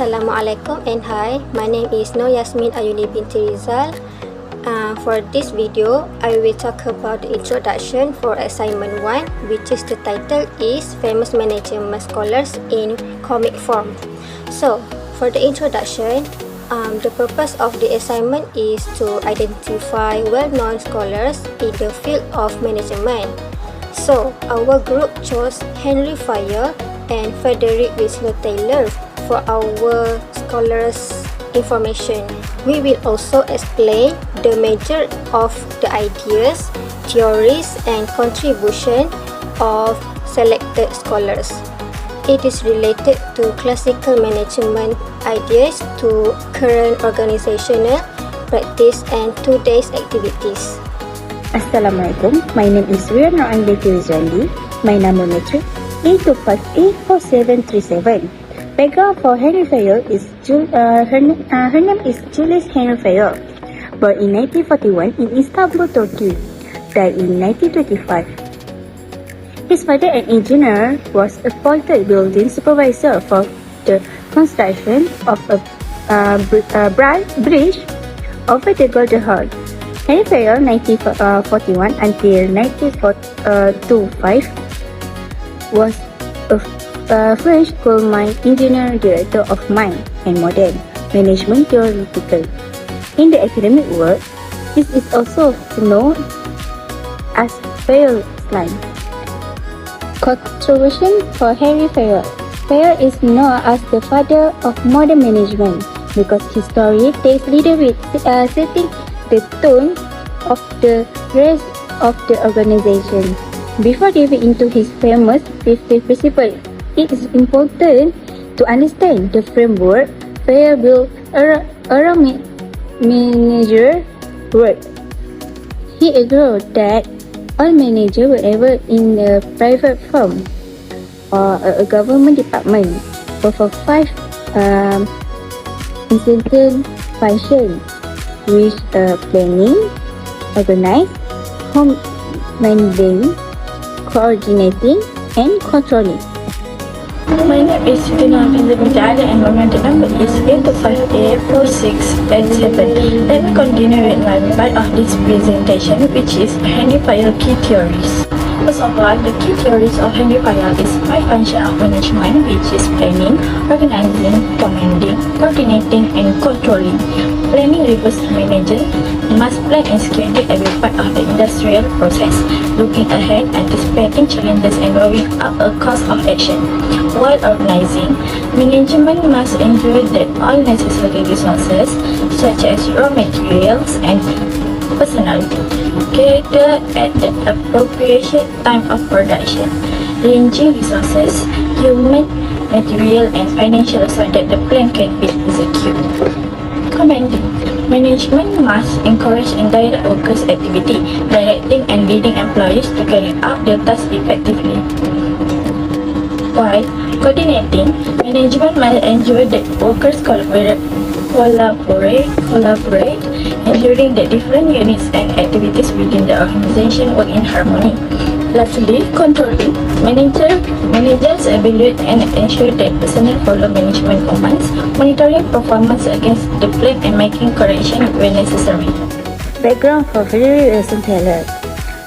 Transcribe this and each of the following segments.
Assalamualaikum and hi, my name is Nur Yasmin Ayuni binti Rizal. For this video, I will talk about the introduction for assignment 1, which is the title is Famous Management Scholars in Comic Form. So, for the introduction, the purpose of the assignment is to identify well-known scholars in the field of management. So, our group chose Henry Fayol and Frederick Winslow Taylor for our scholars information. We will also explain the major of the ideas, theories and contribution of selected scholars. It is related to classical management ideas to current organizational practice and today's activities. Assalamualaikum. My name is Riana Angleti Rizwandi. My number metric A25A4737. Background for Henry Fayol is her name is Julius Henry Fayol. Born in 1941 in Istanbul, Turkey. Died in 1925. His father, an engineer, was appointed building supervisor for the construction of a bridge over the Golden Horn. Henry Fayol, 1941 until 1925, was a French coal mine engineer, director of mine and modern management theoretical. In the academic world, this is also known as Fayol's line. Contribution for Henry Fayol. Fayol is known as the father of modern management because his story takes leadership, setting the tone of the rest of the organization. Before diving into his famous 50 principles, it is important to understand the framework Fayol built around manager work. He agreed that all managers, whether in a private firm or a government department, perform 5 essential functions, which are planning, organize, commanding, coordinating, and controlling. My name is Tina Pinjada and my number is 825A4687. Let me continue with my part of this presentation, which is Henry Fayol key theories. First of all, the key theories of Henry Fayol is 5 functions of management, which is planning, organizing, commanding, coordinating, and controlling. Planning refers to manager must plan and schedule every part of the industrial process, looking ahead, anticipating challenges, and drawing up a course of action. While organizing, management must ensure that all necessary resources, such as raw materials and personnel, gather at the appropriate time of production, ranging resources, human, material, and financial so that the plan can be executed. Commanding. Management must encourage and direct workers' activity, directing and leading employees to carry out their tasks effectively. While coordinating, management must ensure that workers collaborate, ensuring that different units and activities within the organization work in harmony. Lastly, controlling. Managers evaluate and ensure that personnel follow management commands, monitoring performance against the plan and making corrections when necessary. Background for Frederick Wilson Taylor.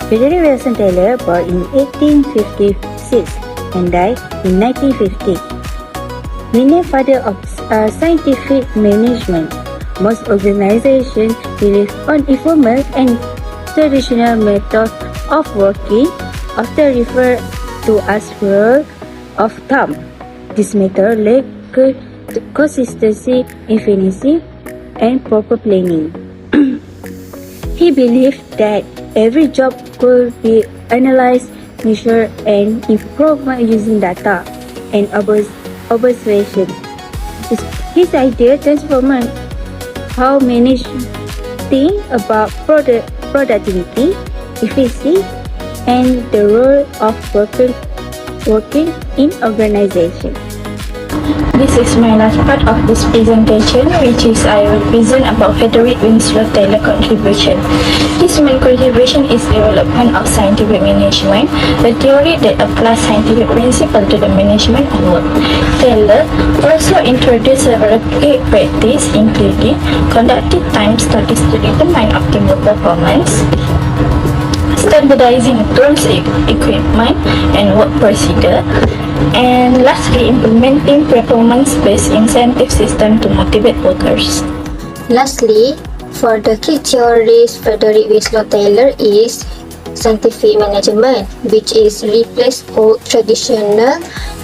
Frederick Wilson Taylor born in 1856 and died in 1950. Renowned father of scientific management. Most organizations rely on informal and traditional methods of working, often referred to as rule of thumb. This method lack consistency, efficiency, and proper planning. He believed that every job could be analyzed, measured, and improved using data and observation. His idea transformed how managers think about productivity, efficiency, and the role of working in organization. This is my last part of this presentation, which is I will present about Frederick Winslow Taylor contribution. His main contribution is development of scientific management, a theory that applies scientific principles to the management of work. Taylor also introduced several key practices, including conducting time studies to determine optimal performance, standardizing tools, equipment, and work procedure, and lastly, implementing performance-based incentive system to motivate workers. Lastly, for the key theories, Frederick Winslow Taylor is scientific management, which is replace old traditional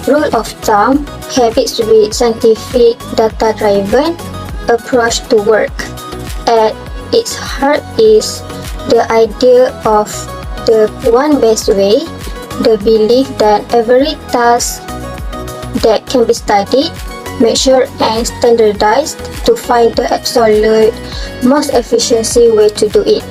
rule of thumb habits with scientific data-driven approach to work. At its heart is the idea of the one best way, the belief that every task that can be studied, measured, and standardized to find the absolute most efficiency way to do it.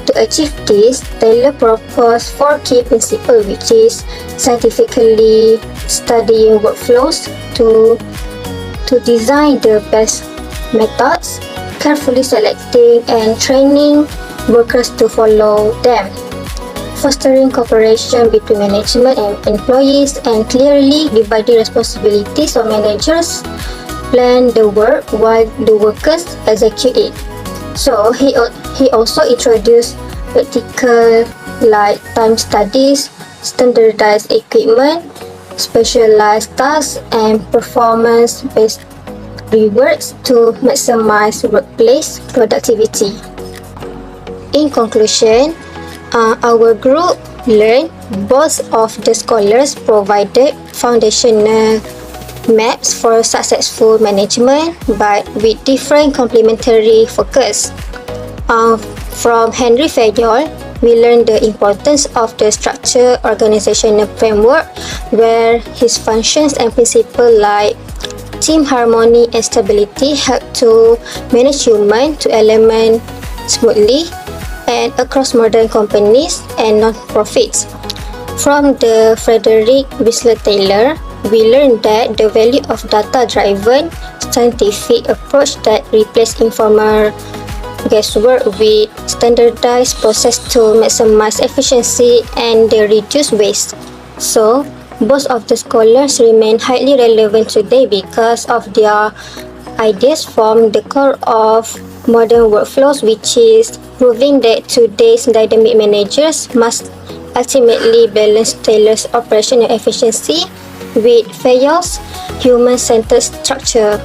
To achieve this, Taylor proposed 4 key principles, which is scientifically studying workflows to design the best methods, carefully selecting and training workers to follow them, fostering cooperation between management and employees, and clearly dividing responsibilities so managers plan the work while the workers execute it. So he also introduced practical like time studies, standardized equipment, specialized tasks, and performance-based rewards to maximize workplace productivity. In conclusion, our group learned both of the scholars provided foundational maps for successful management, but with different complementary focus. From Henry Fayol, we learned the importance of the structured organizational framework, where his functions and principles like team harmony and stability help to manage human to element smoothly and across modern companies and non-profits. From the Frederick Winslow Taylor, we learned that the value of data-driven scientific approach that replace informal guesswork with standardized process to maximize efficiency and reduce waste. So, both of the scholars remain highly relevant today because of their ideas form the core of modern workflows, which is proving that today's dynamic managers must ultimately balance Taylor's operational efficiency with Fayol's human-centered structure.